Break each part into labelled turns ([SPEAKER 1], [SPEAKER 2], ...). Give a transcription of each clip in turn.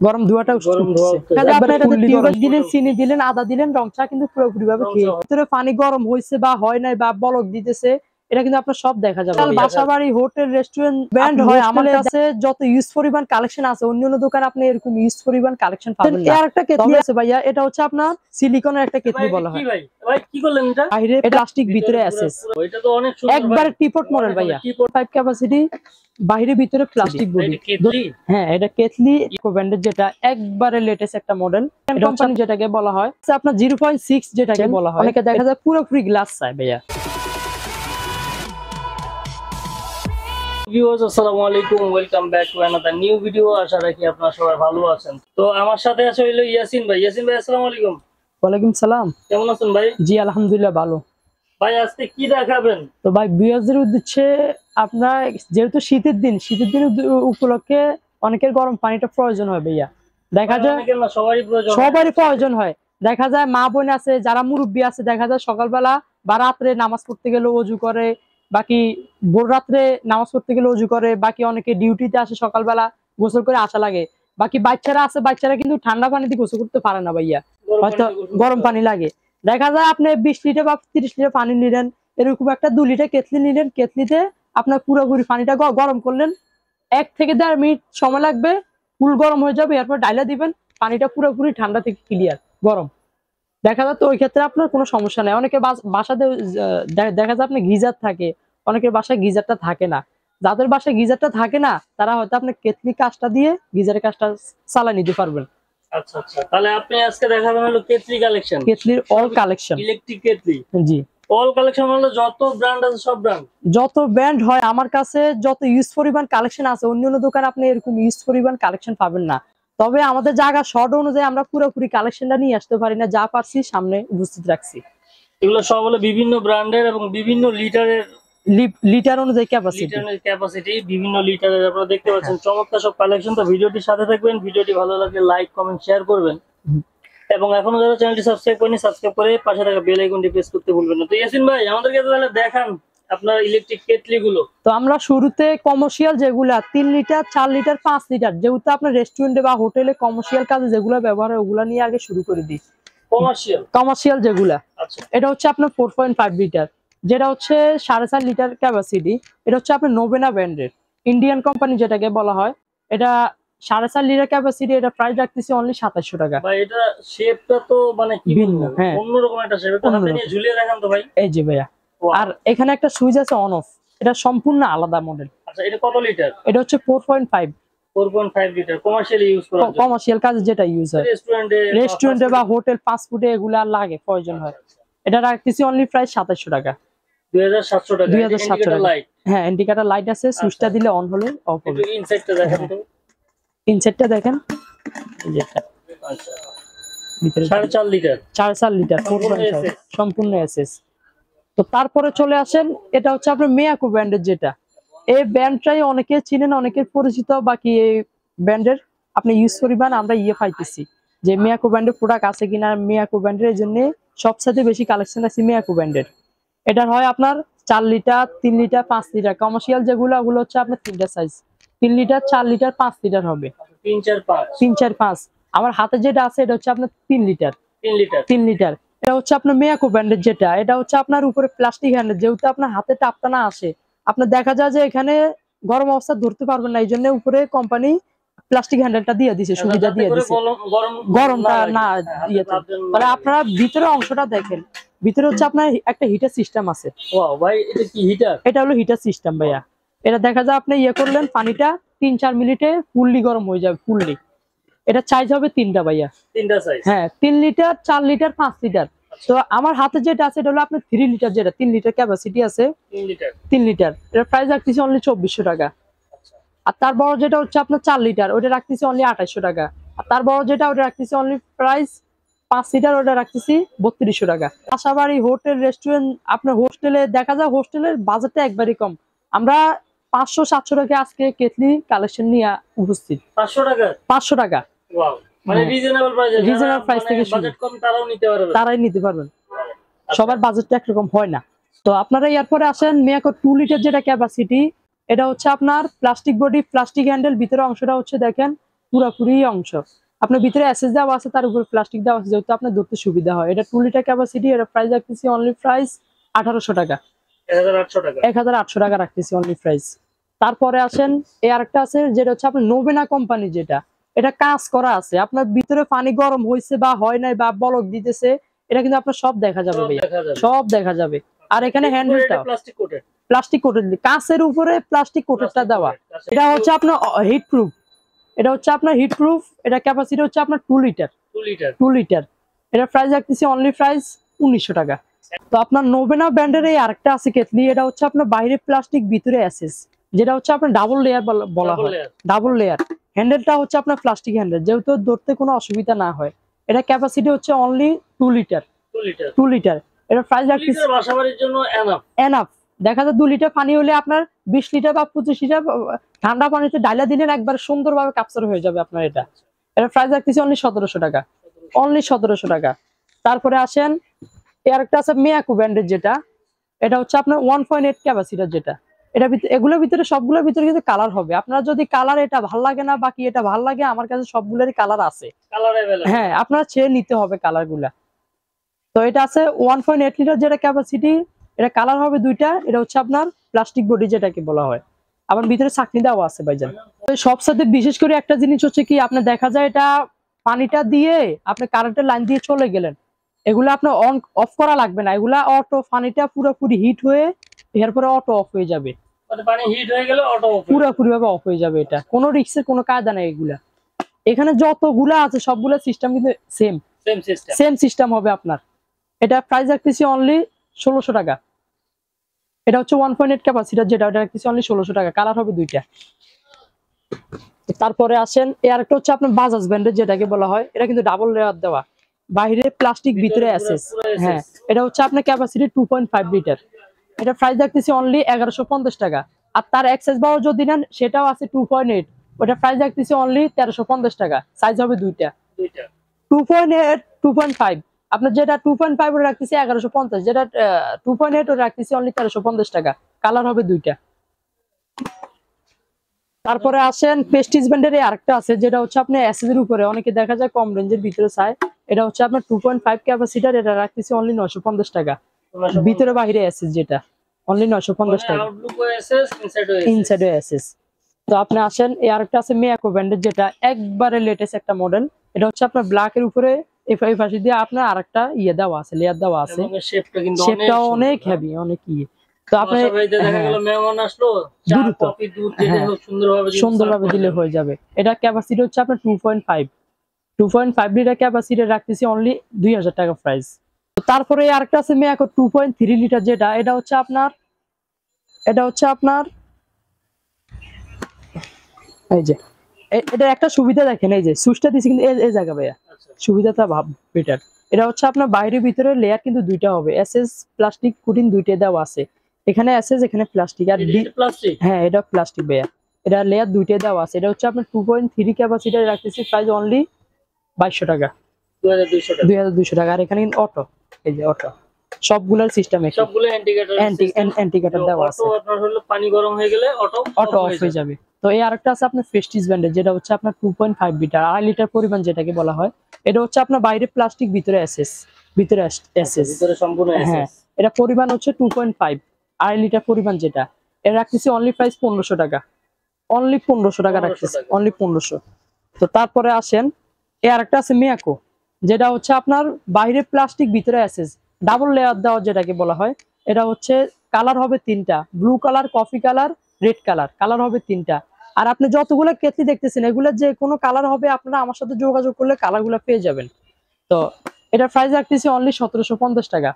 [SPEAKER 1] গরম ধোয়াটা দিলেন, চিনি দিলেন, আদা দিলেন, রং চা কিন্তু পুরোপুরি ভাবে ভিতরে পানি গরম হয়েছে বা হয় নাই বা বলক দিতেছে, এটা কিন্তু আপনার সব দেখা যাবে। বাসাবাড়ি, হোটেল, রেস্টুরেন্ট, ব্র্যান্ড হয় আমার কাছে যত ইউজ পরিমাণ কালেকশন আছে, অন্যান্য দোকানে আপনি এরকম ইউজ পরিমাণ কালেকশন পাবেন না। আর একটা কেটলি আছে ভাইয়া, এটা হচ্ছে আপনার সিলিকনের একটা কেটলি বলা হয়।
[SPEAKER 2] ভাই কি করলেন এটা?
[SPEAKER 1] বাইরে প্লাস্টিক, ভিতরে এসএস।
[SPEAKER 2] এটা তো অনেক সুন্দর
[SPEAKER 1] একবার টিপট মডেল ভাইয়া, 5 ক্যাপাসিটি, বাইরে ভিতরে প্লাস্টিক বডি। হ্যাঁ, এটা কেটলি ইকো ব্র্যান্ডের, যেটা একবারে লেটেস্ট একটা মডেল। কোম্পানি যেটাকে বলা হয় আপনার 0.6 যেটাকে বলা হয়, অনেকে দেখা যায় পুরোপুরি গ্লাস চায় ভাইয়া।
[SPEAKER 2] ভিউয়ার্স আসসালামু আলাইকুম, welcome back to another new video. আশা রাখি আপনারা সবাই ভালো আছেন। তো আমার সাথে আছে হইলো ইয়াসিন ভাই। ইয়াসিন ভাই আসসালামু আলাইকুম।
[SPEAKER 1] ওয়ালাইকুম সালাম।
[SPEAKER 2] কেমন আছেন ভাই?
[SPEAKER 1] জি আলহামদুলিল্লাহ ভালো।
[SPEAKER 2] ভাই আজকে কি দেখাবেন?
[SPEAKER 1] তো ভাই ভিউয়ারদের উদ্দেশ্যে, আপনার যেহেতু শীতের দিন উপলক্ষে অনেকের গরম পানিটা প্রয়োজন হয় ভাইয়া। দেখা যায় সবারই প্রয়োজন হয়। দেখা যায় মা বোন আছে, যারা মুরব্বী আছে, দেখা যায় সকালবেলা বা রাত্রে নামাজ পড়তে গেলে অজু করে, বাকি ভোর রাত্রে নামাজ পড়তে গেলে অজু করে, বাকি অনেকে ডিউটিতে আসে সকালবেলা গোসল করে আসা লাগে, বাকি বাচ্চারা আছে, বাচ্চারা কিন্তু ঠান্ডা পানিতে গোসল করতে পারে না ভাইয়া, হয়তো গরম পানি লাগে। দেখা যায় আপনি 20 লিটার বা 30 লিটার পানি নিলেন, এরকম একটা 2 লিটার কেটলি নিলেন, কেটলিতে আপনার পুরোপুরি পানিটা গরম করলেন, 1 থেকে 1.5 মিনিট সময় লাগবে, ফুল গরম হয়ে যাবে, এরপর ডাইলা দিবেন, পানিটা পুরোপুরি ঠান্ডা থেকে ক্লিয়ার গরম। দেখা যাচ্ছে ওই ক্ষেত্রে আপনার কোনো সমস্যা নেই। অনেকে বাসাতে দেখা যায় আপনি গিজার থাকে, অনেকের বাসায় গিজারটা থাকে না। যাদের বাসায় গিজারটা থাকে না, তারা হয়তো আপনার কেটলি কাজটা দিয়ে গিজারের কাজটা চালিয়ে নিতে পারবেন।
[SPEAKER 2] আচ্ছা আচ্ছা, তাহলে আপনি আজকে দেখাবেন হলো কেটলি কালেকশন,
[SPEAKER 1] কেটলির অল কালেকশন,
[SPEAKER 2] ইলেকট্রিক কেটলি।
[SPEAKER 1] জি
[SPEAKER 2] অল কালেকশন হলো যত ব্র্যান্ড আছে সব ব্র্যান্ড,
[SPEAKER 1] যত ব্র্যান্ড হয় আমার কাছে, যত ইউজ পরিমাণ কালেকশন আছে, অন্যান্য দোকানে আপনি এরকম ইউজ পরিমাণ কালেকশন পাবেন না। তবে আমাদের জায়গা শর্ট অনুযায়ী আমরা পুরোপুরি কালেকশনটা নিয়ে আসতে পারি না, যা পারছি সামনে উপস্থিত রাখছি।
[SPEAKER 2] এগুলো সব হলো বিভিন্ন ব্র্যান্ডের এবং বিভিন্ন
[SPEAKER 1] লিটার অনুযায়ী
[SPEAKER 2] ক্যাপাসিটি বিভিন্ন লিটারের আপনারা দেখতে পাচ্ছেন। চমৎকার সব কালেকশন। তো ভিডিওটির সাথে থাকবেন, ভিডিওটি ভালো লাগলে লাইক কমেন্ট শেয়ার করবেন, এবং এখনো যারা চ্যানেলটি সাবস্ক্রাইব করেনি সাবস্ক্রাইব করে পাশে থাকা বেল আইকনটি প্রেস করতে ভুলবেন না। তো ইয়াসিন ভাই আমাদেরকে তাহলে দেখান আপনার ইলেকট্রিক কেটলি গুলো।
[SPEAKER 1] তো আমরা শুরুতে কমার্শিয়াল যেগুলা 3 লিটার 4 লিটার 5 লিটার, যেহেতু আপনার রেস্টুরেন্টে বা হোটেলে কমার্শিয়াল কাজে যেগুলো ব্যবহার হয়, ওগুলা নিয়ে আগে শুরু করে দিই। কমার্শিয়াল যেগুলা,
[SPEAKER 2] আচ্ছা,
[SPEAKER 1] এটা হচ্ছে আপনার 4.5 লিটার, যেটা হচ্ছে 4.5 লিটার ক্যাপাসিটি। এটা হচ্ছে আপনার নোবেনা ব্র্যান্ডের, ইন্ডিয়ান কোম্পানি যেটাকে বলা হয়। এটা 4.5 লিটার ক্যাপাসিটি, এটা প্রাইস রাখতেছি অনলি 2700 টাকা।
[SPEAKER 2] ভাই এটা শেপটা তো মানে কি বলবো, অন্যরকম একটা শেপ। এটা আপনি নিয়ে ঝুলিয়ে দেখান তো ভাই।
[SPEAKER 1] এই যে ভাইয়া, আর এখানে একটা সুইচ আছে অন অফ, এটা সম্পূর্ণ আলাদা মডেল।
[SPEAKER 2] আচ্ছা, এটা কত লিটার?
[SPEAKER 1] এটা হচ্ছে 4.5
[SPEAKER 2] লিটার কমার্শিয়ালি ইউজ করা যায়,
[SPEAKER 1] কমার্শিয়াল কাজে যেটা ইউজ হয়, রেস্টুরেন্টে বা হোটেল ফাস্ট ফুডে এগুলা লাগে, প্রয়োজন হয়। এটা রাখতেছি অনলি প্রাইস 2700 টাকা।
[SPEAKER 2] 2700 টাকা।
[SPEAKER 1] 2700 টাকা। হ্যাঁ, ইন্ডিকেটর লাইট আছে, সুইচটা দিলে অন হলে অফ হবে।
[SPEAKER 2] ইনসাইডটা দেখেন তো,
[SPEAKER 1] ইনসাইডটা দেখেন, এই যে এটা।
[SPEAKER 2] আচ্ছা, ভিতরে 4.5 লিটার,
[SPEAKER 1] 4.5 লিটার 4.5 সম্পূর্ণ এসএস। তো তারপরে চলে আসেন, এটা হচ্ছে আপনার মিয়াকো ব্র্যান্ডের, যেটা এই ব্র্যান্ডটাই অনেকে চিনেন, অনেকের পরিচিত। বাকি এই ব্র্যান্ডের আপনি ইউজ করিবেন, আমরা পাইতেছি যে মিয়াকো ব্র্যান্ডের প্রোডাক্ট আছে কিনা। মিয়াকো ব্র্যান্ডের এই জন্য সবচেয়ে বেশি কালেকশন আছে মিয়াকো ব্র্যান্ডের। এটার হয় আপনার 4 লিটার 3 লিটার 5 লিটার। কমার্শিয়াল যেগুলো, ওগুলো হচ্ছে আপনার 3টা সাইজ, 3 লিটার 4 লিটার 5 লিটার হবে।
[SPEAKER 2] 3 4 5
[SPEAKER 1] 3 4 5। আমার হাতে যেটা আছে এটা হচ্ছে আপনার 3 লিটার। 3 লিটার এটা হচ্ছে আপনার মিয়াকো ব্র্যান্ডের, যেটা এটা হচ্ছে আপনার উপরে প্লাস্টিক হ্যান্ডেল, যেহেতু আপনার হাতে টাপটা না আসে, আপনার দেখা যায় যে এখানে গরম অবস্থা ধরতে পারবেন না, এই জন্য উপরে কোম্পানি প্লাস্টিক হ্যান্ডেলটা দিয়ে দিছে, সুবিধা দিয়ে দিছে গরমটা না ইয়েতে। তাহলে আপনারা ভিতরে অংশটা দেখেন, ভিতরে হচ্ছে আপনার একটা হিটার সিস্টেম আছে।
[SPEAKER 2] ওয়াও ভাই, এটা কি হিটার?
[SPEAKER 1] এটা হলো হিটার সিস্টেম ভাইয়া। এটা দেখা যায় আপনি করলেন, পানিটা 3-4 মিনিটে ফুললি গরম হয়ে যাবে, ফুললি। এটা সাইজ হবে 3টা ভাইয়া,
[SPEAKER 2] 3টা সাইজ।
[SPEAKER 1] হ্যাঁ, 3 লিটার 4 লিটার 5 লিটার। তো আমার হাতে যেটা আছে এটা হলো আপনার 3 লিটার, যেটা 3 লিটার ক্যাপাসিটি আছে। 3 লিটার এটা প্রাইস রাখতেছি অনলি 2400 টাকা। আর তার বড় যেটা হচ্ছে আপনার 4 লিটার, ওটা রাখতেছি অনলি 2800 টাকা। আর তার বড় যেটা, ওটা রাখতেছি অনলি প্রাইস 5 লিটার, ওটা রাখতেছি 3200 টাকা। বাসাবাড়ি, হোটেল, রেস্টুরেন্ট, আপনার হোস্টেলে দেখা যায় হোস্টেলের বাজেটটা একবারই কম। আমরা 500-700 টাকা আজকে কেটলি কালেকশন নিয়ে উপস্থিত।
[SPEAKER 2] 500 টাকা?
[SPEAKER 1] 500 টাকা।
[SPEAKER 2] ওয়াও, মানে রিজনেবল প্রাইস থেকে
[SPEAKER 1] বাজেট
[SPEAKER 2] কম তারাও নিতে পারবে,
[SPEAKER 1] তারাই নিতে পারবেন। সবার বাজেটটা একরকম হয় না। তো আপনারা এরপরে আসেন মিয়াকো 2 লিটার, যেটা ক্যাপাসিটি। এটা হচ্ছে আপনার প্লাস্টিক বডি, প্লাস্টিক হ্যান্ডেল, ভিতরে অংশটা হচ্ছে দেখেন পুরোপুরি অংশ। আপনার ভিতরে এসএস দেওয়া আছে, তার উপর প্লাস্টিক দেওয়া আছে, যেহেতু আপনার ধরতে সুবিধা হয়। এটা 2 লিটার ক্যাপাসিটি। এটা প্রাইস রাখতেছি অনলি প্রাইস 1800 টাকা,
[SPEAKER 2] 1800 টাকা,
[SPEAKER 1] 1800 টাকা রাখতেছি অনলি প্রাইস। তারপরে আসেন এই আরেকটা আছে, যেটা হচ্ছে আপনার নোবেনা কোম্পানি, যেটা এটা কাজ করা আছে। আপনার ভিতরে পানি গরম হয়েছে বা হয় নাই বা বলক দিতেছে, এটা কিন্তু আপনার সব দেখা যাবে ভাইয়া, সব দেখা যাবে। আর এখানে হ্যান্ডেলটা
[SPEAKER 2] প্লাস্টিক কোটেড,
[SPEAKER 1] প্লাস্টিক কোটেড, কাঁচের উপরে প্লাস্টিক কোটেডটা দেওয়া। এটা হচ্ছে আপনার হিট প্রুফ, এটা হচ্ছে আপনার হিট প্রুফ। এটা ক্যাপাসিটি হচ্ছে আপনার 2 লিটার, 2 লিটার। এটা প্রাইস রাখতেছি অনলি প্রাইস 1900 টাকা। তো আপনার নোবেনা ব্র্যান্ডের এই আরেকটা আছে কেটলি, এটা হচ্ছে আপনার বাইরে প্লাস্টিক ভিতরে এসএস, যেটা হচ্ছে আপনার ডাবল লেয়ার বলা হয়, ডাবল লেয়ার। হ্যান্ডেলটা হচ্ছে আপনার প্লাস্টিক হ্যান্ডেল, যেহেতু ধরতে কোনো অসুবিধা না হয়। এটা ক্যাপাসিটি হচ্ছে অনলি 2 লিটার, 2 লিটার। এটা প্রাইস রাখতেছি
[SPEAKER 2] বাসাবাড়ির জন্য
[SPEAKER 1] এনাফ। দেখা যায় 2 লিটার পানি হলে আপনার 20 লিটার বা 25 লিটার ঠান্ডা পানিতে ডাইলা দিলেন, একবার সুন্দরভাবে ক্যাপচার হয়ে যাবে আপনার। এটা প্রাইস রাখতেছি অনলি 1700 টাকা, অনলি 1700 টাকা। তারপরে আসেন এর একটা আছে মিয়াকো ব্র্যান্ডের, যেটা এটা হচ্ছে আপনার 1.8 ক্যাপাসিটার, যেটা এটা এগুলোর ভিতরে সবগুলোর ভিতরে কিন্তু কালার হবে। আপনার যদি কালার এটা ভালো লাগে না, বাকি এটা ভালো লাগে, আমার কাছে সবগুলোরই কালার আছে, হ্যাঁ আপনার চেয়ে নিতে হবে কালার গুলা। তো এটা আছে 1.8 লিটার যেটা ক্যাপাসিটি। এটা কালার হবে দুইটা। এটা হচ্ছে আপনার প্লাস্টিক বডি যেটাকে বলা হয়, আবার ভিতরে চাকনি দেওয়া আছে ভাইজান। সবসাথে বিশেষ করে একটা জিনিস হচ্ছে কি, আপনার দেখা যায় এটা পানিটা দিয়ে আপনি কারেন্টের লাইন দিয়ে চলে গেলেন, এগুলা আপনার অন অফ করা লাগবে না। এগুলা অটো, পানিটা পুরোপুরি হিট হয়ে এরপরে অটো অফ হয়ে যাবে,
[SPEAKER 2] পানি হিট হয়ে গেলে অটো
[SPEAKER 1] পুরোপুরি ভাবে অফ হয়ে যাবে। এটা কোনো রিস্কের কোনো কায়দা নেই। এগুলা এখানে যতগুলা আছে সবগুলা সিস্টেম কিন্তু সেম সিস্টেম হবে আপনার। এটা প্রাইস রাখতেছি অনলি 1600 টাকা। এটা হচ্ছে 1.8 ক্যাপাসিটার, যেটা ওটা রাখতেছি অনলি 1600 টাকা। কালার হবে দুইটা। তারপরে আসেন এই আরেকটা হচ্ছে আপনার বাজাজ ব্র্যান্ডের, যেটাকে বলা হয়, এটা কিন্তু ডাবল লেয়ার দেওয়া, বাইরে প্লাস্টিক ভিতরে এসএস। হ্যাঁ এটা হচ্ছে আপনার ক্যাপাসিটি 2.5 লিটার। এটা প্রাইস রাখতেছি অনলি 1150 টাকা। আর তার এক্সেস বাও যদি নেন সেটাও আছে 2.8, ওটা প্রাইস রাখতেছি অনলি 1350 টাকা। সাইজ হবে দুইটা, 2.8 2.5। আপনার যেটা 2.5 ওটা রাখতেছি 1150, যেটা 2.8 ওটা রাখতেছি অনলি 1350 টাকা। কালার হবে দুইটা। তারপরে আসেন প্রেস্টিজ ব্র্যান্ডের আরেকটা আছে, যেটা হচ্ছে আপনি এসএস এর উপরে অনেকে দেখা যায় কম রেঞ্জের ভিতরে চায়। এটা হচ্ছে আপনার 2.5 ক্যাপাসিটার। এটা রাখতেছি অনলি 950 টাকা, ভিতরে বাইরে এসএস, যেটা অনলি 950 টাকা, ইনসাইড এসএস। তো আপনি আসেন এই আরেকটা আছে মিয়াকো ব্র্যান্ডের, যেটা একবারে লেটেস্ট একটা মডেল। এটা হচ্ছে আপনার ব্ল্যাক এর উপরে এফআই ফাঁসি দিয়ে আপনার আরেকটা ইয়ে দেওয়া আছে, লেয়ার দেওয়া আছে। শেপটা অনেক হেভি, অনেক ইয়ে। তো আপনি সুন্দরভাবে দিলে হয়ে যাবে। এটা ক্যাপাসিটি হচ্ছে আপনার 2.5 লিটার ক্যাপাসিটি রাখতেছি অনলি 2000 টাকা প্রাইস। তারপরে আরেকটা আছে মিয়াকো 2.3 লিটার, যেটা এটা হচ্ছে আপনার এই যে এটা একটা সুবিধা দেখেন, এই যে সুইচটা দিছি কিন্তু এই জায়গা ভাইয়া, সুবিধাটা ভাব বেটার। এটা হচ্ছে আপনার বাইরে ভিতরে লেয়ার কিন্তু দুইটা হবে, এসএস প্লাস্টিক কোটিং দুইটাই দেওয়া আছে। এখানে এসএস এখানে প্লাস্টিক, আর হ্যাঁ এটা প্লাস্টিক ভাইয়া। এটা লেয়ার দুইটাই দেওয়া আছে। এটা হচ্ছে আপনার 2.3 ক্যাপাসিটি রাখতেছি প্রাইস অনলি 2200 টাকা, 2200 টাকা। আর এখানে কিন্তু অটো, এই যে অটো সবগুলোর সিস্টেম, সবগুলো অ্যান্টিকেটার দেওয়া আছে।
[SPEAKER 2] আপনার হলো পানি গরম হয়ে গেলে অটো
[SPEAKER 1] অফ হয়ে যাবে। তো এই আরেকটা আছে আপনার প্রেস্টিজ ব্র্যান্ডের, যেটা হচ্ছে আপনার 2.5 লিটার, 2.5 লিটার পরিমাণ যেটাকে বলা হয়। এটা হচ্ছে আপনার বাইরে প্লাস্টিক ভিতরে এসএস, ভিতরে
[SPEAKER 2] সম্পূর্ণ এসএস।
[SPEAKER 1] হ্যাঁ এটা পরিমাণ হচ্ছে 2.5, 2.5 লিটার পরিমাণ, যেটা এটা রাখতেছি অনলি প্রাইস 1500 টাকা, অনলি 1500 টাকা রাখতেছি, অনলি 1500। তো তারপরে আসেন এই আরেকটা আছে মিয়াকো, যেটা হচ্ছে আপনার বাইরে প্লাস্টিক ভিতরে এসএস, ডাবল লেয়ার দেওয়া যেটাকে বলা হয়। এটা হচ্ছে কালার হবে তিনটা, blue colour, coffee colour, red colour, colour হবে তিনটা। আর আপনি যতগুলো কেটলি দেখতেছেন এগুলো যে কোনো কালার হবে, আপনারা আমার সাথে যোগাযোগ করলে কালারগুলো পেয়ে যাবেন। তো এটা প্রাইস রাখতেছি অনলি 1750 টাকা,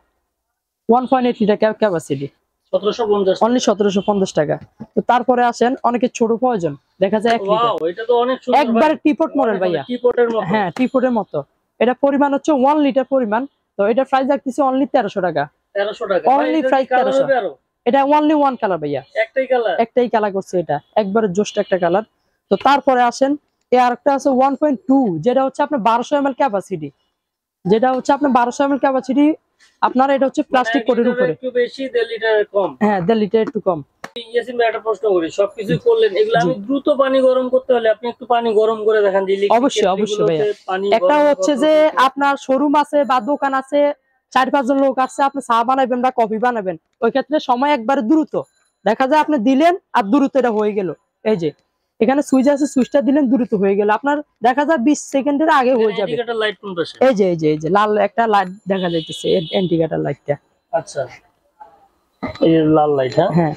[SPEAKER 1] 1.8 লিটার ক্যাপাসিটি,
[SPEAKER 2] 1750,
[SPEAKER 1] অনলি 1750 টাকা। তো তারপরে আসেন অনেকে ছোট প্রয়োজন, দেখা যায় 1 লিটার,
[SPEAKER 2] এটা তো অনেক সুন্দর,
[SPEAKER 1] একবারে টিপট মডেল ভাইয়া,
[SPEAKER 2] টিপটের মতো,
[SPEAKER 1] হ্যাঁ টিপটের মতো। এটা পরিমাণ হচ্ছে 1 লিটার পরিমাণ। তো এটা প্রাইস রাখতেছি অনলি 1300 টাকা,
[SPEAKER 2] 1300 টাকা,
[SPEAKER 1] অনলি প্রাইস 1300। এটা অনলি 1 কালার ভাইয়া, একটাই কালার করছে, এটা একবারে জোস্ট একটা কালার। তো তারপরে আসেন এই আরেকটা আছে 1.2, যেটা হচ্ছে আপনার 1200 ml ক্যাপাসিটি, যেটা হচ্ছে আপনার 1200 ml ক্যাপাসিটি আপনার। এটা হচ্ছে প্লাস্টিক কোটের উপরে,
[SPEAKER 2] একটু বেশি, 1.5 লিটার কম,
[SPEAKER 1] হ্যাঁ 1.5 লিটার একটু কম।
[SPEAKER 2] ইয়াসিন ভাই একটা প্রশ্ন করি, সবকিছু করলেন, এগুলো আমি দ্রুত পানি গরম করতে হলে আপনি একটু পানি গরম করে দেখান যে
[SPEAKER 1] অবশ্যই অবশ্যই ভাইয়া। একটা হচ্ছে যে আপনার শোরুম আছে বা দোকান আছে, 4-5 জন লোক আছে, আপনি চা বানাবেন বা কফি বানাবেন, ওই ক্ষেত্রে সময় একবারে দ্রুত দেখা যায় আপনি দিলেন আর দ্রুত এটা হয়ে গেল। এই যে এখানে সুইচ আছে, সুইচটা দিলেন দ্রুত হয়ে গেল, আপনার দেখা যায় 20 সেকেন্ডের আগে হয়ে যাবে। এই যে লাল একটা লাইট দেখা যাইতেছে, ইন্ডিকেটর লাইটটা।
[SPEAKER 2] আচ্ছা, এই লাল লাইট।
[SPEAKER 1] হ্যাঁ,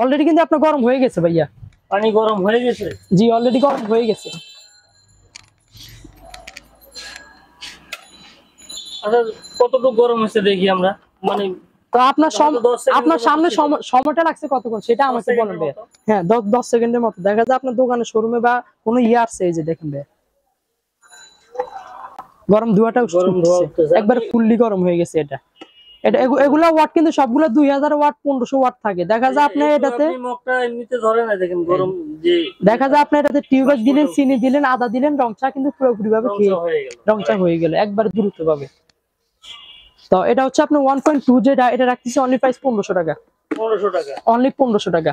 [SPEAKER 1] অলরেডি কিন্তু আপনার গরম হয়ে গেছে ভাইয়া,
[SPEAKER 2] পানি গরম হয়ে গেছে।
[SPEAKER 1] জি অলরেডি গরম হয়ে গেছে।
[SPEAKER 2] আচ্ছা, কতটুকু গরম হয়েছে দেখি আমরা, মানে
[SPEAKER 1] তো আপনার সামনে সময়টা লাগছে কতক্ষণ সেটা আমাকে বলেন ভাইয়া। হ্যাঁ 10 সেকেন্ডের মতো। দেখা যায় আপনার দোকানে শোরুমে বা কোনো আসছে, এই যে দেখেন ভাইয়া গরম ধোঁয়াটা একবার ফুললি গরম হয়ে গেছে। এগুলা ওয়াট কিন্তু সবগুলো 2000 ওয়াট 1500 ওয়াট থাকে। দেখা যায় আপনি এটাতে দেখা যায় আপনি এটাতে টিউবওয়েল দিলেন, চিনি দিলেন, আদা দিলেন, রং চা কিন্তু পুরোপুরি ভাবে রং চা হয়ে গেল একবার দ্রুত ভাবে। তো এটা হচ্ছে আপনার 1.2 যেটা, এটা রাখতেছি অনলি প্রাইস 1500 টাকা।
[SPEAKER 2] 1500 টাকা,
[SPEAKER 1] অনলি 1500 টাকা।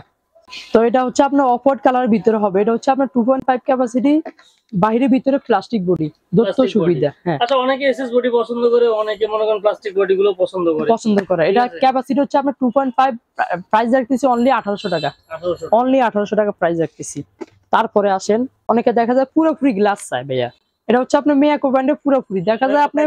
[SPEAKER 1] তো এটা হচ্ছে আপনার অফ হোয়াইট কালারের ভিতরে হবে। এটা হচ্ছে আপনার 2.5 ক্যাপাসিটি, বাইরের ভিতরে প্লাস্টিক বডি, দত্ত সুবিধা। হ্যাঁ,
[SPEAKER 2] আচ্ছা, অনেকে এসএস বডি পছন্দ করে, অনেকে মনে করেন প্লাস্টিক বডি গুলো পছন্দ করে।
[SPEAKER 1] এটা ক্যাপাসিটি হচ্ছে আপনার 2.5, প্রাইস রাখতেছি অনলি 1800 টাকা। অনলি 1800 টাকা প্রাইস রাখতেছি। তারপরে আসেন, অনেকে দেখা যায় পুরোপুরি গ্লাস চাই ভাইয়া। এটা হচ্ছে আপনার মিয়াকো ব্র্যান্ডের পুরোপুরি। দেখা যায় আপনার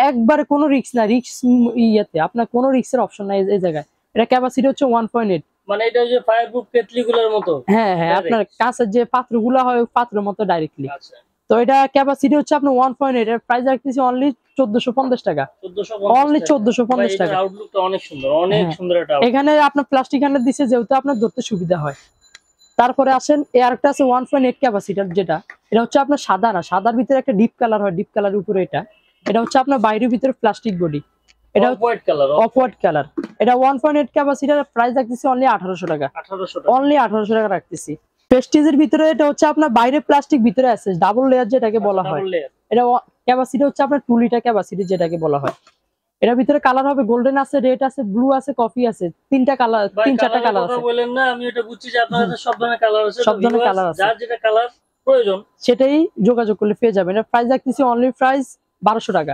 [SPEAKER 1] একবারে কোনো রিস্ক না, রিস্ক ইয়াতে আপনার কোনো রিস্কের অপশন নাই এই জায়গায়। এটা ক্যাপাসিটি হচ্ছে 1.8,
[SPEAKER 2] মানে এটা যে ফায়ারপ্রুফ কেটলিগুলোর মতো।
[SPEAKER 1] হ্যাঁ হ্যাঁ, আপনার কাছের যে পাত্রগুলো হয় পাত্রের মতো ডাইরেক্টলি।
[SPEAKER 2] আচ্ছা,
[SPEAKER 1] তো এটা ক্যাপাসিটি হচ্ছে আপনার 1.8, এর প্রাইস রাখতেছি অনলি 1450 টাকা। অনলি 1450 টাকা।
[SPEAKER 2] আউটলুকটা অনেক সুন্দর, অনেক সুন্দর এটা।
[SPEAKER 1] এখানে আপনার প্লাস্টিক হ্যান্ডেল দিছে যেহেতু আপনার ধরতে সুবিধা হয়। তারপরে আসেন, এই আরেকটা আছে 1.8 ক্যাপাসিটার, যেটা এটা হচ্ছে আপনার সাদা না, সাদার ভিতরে একটা ডিপ কালার হয়, ডিপ কালারের উপরে এটা হচ্ছে আপনার বাইরের ভিতরে প্লাস্টিক বডি, এটা অফ হোয়াইট কালার। এটা 1.8 ক্যাপাসিটার, প্রাইস রাখতেছি অনলি 1800 টাকা। অনলি 1800 টাকা রাখতেছি। প্রেস্টিজের ভিতরে এটা হচ্ছে আপনার বাইরে প্লাস্টিক, ভিতরে আছে ডাবল লেয়ার যেটাকে বলা হয়। এটা ক্যাপাসিটি হচ্ছে আপনার 2 লিটার ক্যাপাসিটি যেটাকে বলা হয়। এটার ভিতরে কালার হবে গোল্ডেন আছে, রেড আছে, ব্লু আছে, কফি আছে, 3টা কালার, 3-4টা কালার আছে।
[SPEAKER 2] বলেন না, আমি এটা বুঝছি যে আপনার কাছে সব ধরনের কালার আছে,
[SPEAKER 1] সব ধরনের কালার আছে,
[SPEAKER 2] যার যেটা কালার প্রয়োজন
[SPEAKER 1] সেটাই যোগাযোগ করলে পেয়ে যাবেন। এর প্রাইস রাখতেছি অনলি প্রাইস 1200 টাকা।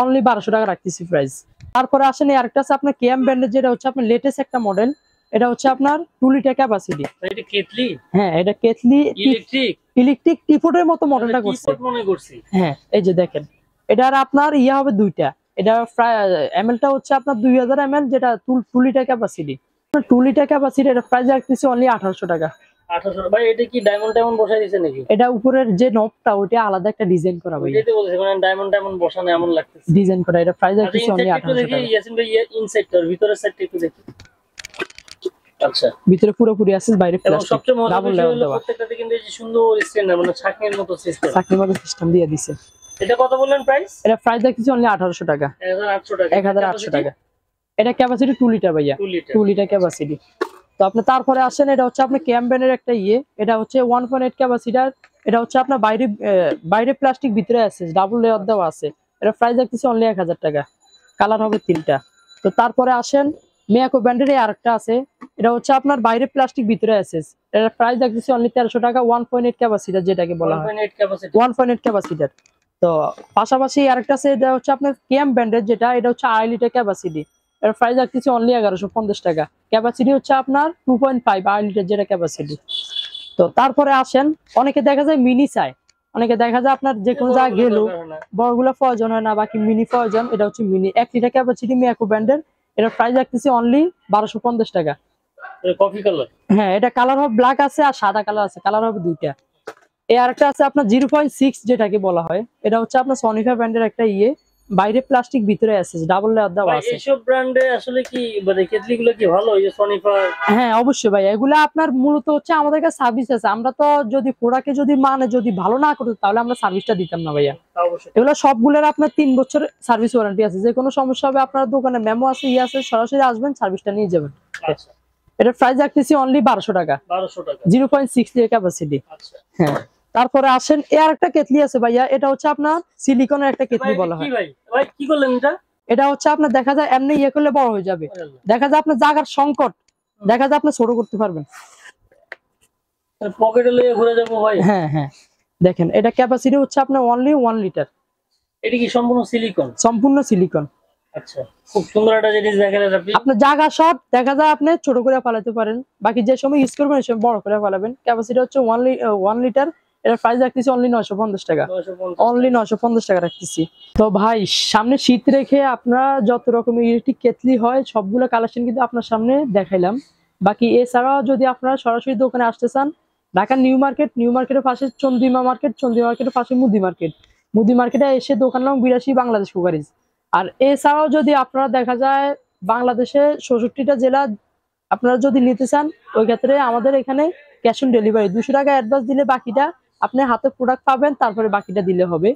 [SPEAKER 1] অনলি 1200 টাকা রাখতেছি প্রাইস। তারপরে আসেন, এই আরেকটা আছে আপনার কেএম ব্র্যান্ডের, যেটা হচ্ছে আপনার লেটেস্ট একটা মডেল। এটা হচ্ছে আপনার 2 লিটার ক্যাপাসিটি।
[SPEAKER 2] এটা কেটলি?
[SPEAKER 1] হ্যাঁ, এটা কেটলি ইলেকট্রিক টিপটের মতো মডেলটা করছে। হ্যাঁ, এই যে দেখেন, এটার আপনার হবে দুইটা। এটা এমএলটা হচ্ছে আপনার 2000 এমএল, যেটা 2 লিটার ক্যাপাসিটি। 2 লিটার ক্যাপাসিটি, এটা প্রাইস রাখতেছি অনলি 1800 টাকা।
[SPEAKER 2] 1800 ভাই। এটা কি ডায়মন্ড বসাই দিয়েছে নাকি?
[SPEAKER 1] এটা উপরের যে নবটা ওইটা আলাদা একটা ডিজাইন করা ভাই।
[SPEAKER 2] এটাতে বলছে মানে ডায়মন্ড বসানো এমন লাগতেছে
[SPEAKER 1] ডিজাইন করা। এটা প্রাইস রাখতেছি অনলি 1800 টাকা।
[SPEAKER 2] ইয়াসিন ভাই, ইনসাইডটার ভিতরের সাইডটা একটু দেখি। আচ্ছা,
[SPEAKER 1] ভিতরে পুরোপুরি আছে, বাইরে প্লাস্টিক।
[SPEAKER 2] সবচেয়ে মজার বিষয় হলো প্রত্যেকটাতে কিন্তু এই যে সুন্দর স্ট্যান্ডার, মানে ছাকনির মতো সিস্টেম
[SPEAKER 1] দিয়ে দিয়েছে।
[SPEAKER 2] এটা কত বললেন প্রাইস?
[SPEAKER 1] এটা প্রাইস রাখতেছি অনলি 1800 টাকা। 1800 টাকা। এটা ক্যাপাসিটি 2 লিটার ভাইয়া, 2 লিটার ক্যাপাসিটি। তো আপনি তারপরে আসেন, এটা হচ্ছে আপনার ক্যাম্পেনের একটা এটা হচ্ছে 1.8 ক্যাপাসিটার। এটা হচ্ছে আপনার বাইরে প্লাস্টিক, ভিতরে আছে ডাবল লেয়ার দেওয়া আছে। এটা প্রাইস রাখতেছি অনলি 1000 টাকা। কালার হবে 3টা। তো তারপরে আসেন, মিয়াকো ব্র্যান্ডের আরেকটা আছে। এটা হচ্ছে আপনার বাইরে প্লাস্টিক, ভিতরে আছে। এর প্রাইস রাখতেছি অনলি 1300 টাকা। 1.8 ক্যাপাসিটার যেটাকে বলা হয়, 1.8 ক্যাপাসিটার। তো পাশাপাশি আরেকটা আছে, এটা হচ্ছে আপনার কেএম ব্র্যান্ডের, যেটা এটা হচ্ছে 2.5 লিটার ক্যাপাসিটি। এর প্রাইস রাখতেছি অনলি 1150 টাকা। ক্যাপাসিটি হচ্ছে আপনার 2.5, 2.5 লিটার যেটা ক্যাপাসিটি। তো তারপরে আসেন, অনেকে দেখা যায় মিনি চাই, অনেকে দেখা যায় আপনার যে কোনো জায়গায় গেলেও বড়গুলো প্রয়োজন হয় না, বাকি মিনি প্রয়োজন। এটা হচ্ছে মিনি 1 লিটার ক্যাপাসিটি মিয়াকো ব্র্যান্ডের। এটার প্রাইস রাখতেছি অনলি 1250 টাকা।
[SPEAKER 2] Coffee colour.
[SPEAKER 1] হ্যাঁ, এটা কালার হবে ব্ল্যাক আছে আর সাদা কালার আছে, কালার হবে 2টা। এই আরেকটা আছে আপনার 0.6 যেটাকে বলা হয়। এটা হচ্ছে আপনার সনিফা ব্র্যান্ডের একটা বাইরে প্লাস্টিক, ভিতরে আছে ডাবল লেয়ার দেওয়া আছে।
[SPEAKER 2] এইসব ব্র্যান্ডে আসলে কি মানে কেটলিগুলো কি ভালো, এই যে সনিফা?
[SPEAKER 1] হ্যাঁ অবশ্যই ভাই, এগুলা আপনার মূলত হচ্ছে আমাদের কাছে সার্ভিস আছে। আমরা তো যদি প্রোডাক্টে যদি ভালো না করতো তাহলে আমরা সার্ভিসটা দিতাম না ভাইয়া। এগুলো সবগুলোর আপনার 3 বছর সার্ভিস ওয়ারেন্টি আছে। যে কোনো সমস্যা হবে আপনার দোকানে মেমো আছে, আছে, সরাসরি আসবেন, সার্ভিসটা নিয়ে যাবেন।
[SPEAKER 2] আচ্ছা,
[SPEAKER 1] এটার প্রাইস রাখতেছি অনলি 1200 টাকা। 0.6 লিটার ক্যাপাসিটি।
[SPEAKER 2] আচ্ছা,
[SPEAKER 1] হ্যাঁ। তারপরে আসেন, এর একটা কেটলি আছে ভাইয়া। এটা হচ্ছে আপনার সিলিকনের একটা কেটলি বলা হয়।
[SPEAKER 2] ভাই কি করলেন এটা?
[SPEAKER 1] এটা হচ্ছে আপনার দেখা যায় এমনি করলে বড় হয়ে যাবে। দেখা যায় আপনার জায়গার সংকট, দেখা যায় আপনি ছোট করতে পারবেন।
[SPEAKER 2] পকেটে লয়ে ঘুরে যাবো ভাই।
[SPEAKER 1] হ্যাঁ হ্যাঁ, দেখেন এটা ক্যাপাসিটি হচ্ছে আপনার অনলি 1 লিটার।
[SPEAKER 2] এটা কি সম্পূর্ণ সিলিকন?
[SPEAKER 1] সম্পূর্ণ সিলিকন।
[SPEAKER 2] আচ্ছা, খুব সুন্দর একটা জিনিস দেখালেন আপনি।
[SPEAKER 1] আপনার জায়গা শর্ট, দেখা যায় আপনি ছোট করে ফালাতে পারেন, বাকি যে সময় ইউজ করবেন সে সময় বড় করে ফালাবেন। ক্যাপাসিটি হচ্ছে 1 লিটার। এর প্রাইস রাখতেছি অনলি 950 টাকা।
[SPEAKER 2] 950
[SPEAKER 1] অনলি 950 টাকা রাখতেছি। তো ভাই সামনে শীত রেখে আপনারা যত রকমের ইলেকট্রিক কেটলি হয় সবগুলো কালেকশন কিন্তু আপনার সামনে দেখাইলাম। বাকি এছাড়াও যদি আপনারা সরাসরি দোকানে আসতে চান, ঢাকা নিউ মার্কেট, নিউ মার্কেটের পাশে চন্দ্রিমা মার্কেট, চন্দ্রিমা মার্কেটের পাশে মুদি মার্কেট, মুদি মার্কেটে এসে দোকান নাম 82 বাংলাদেশ কুকারিজ। আর এছাড়াও যদি আপনারা দেখা যায় বাংলাদেশে 66টা জেলা আপনারা যদি নিতে চান, ওই ক্ষেত্রে আমাদের এখানে ক্যাশ অন ডেলিভারি 200 টাকা অ্যাডভান্স দিলে বাকিটা আপনি হাতে প্রোডাক্ট পাবেন, তারপরে বাকিটা দিলে হবে।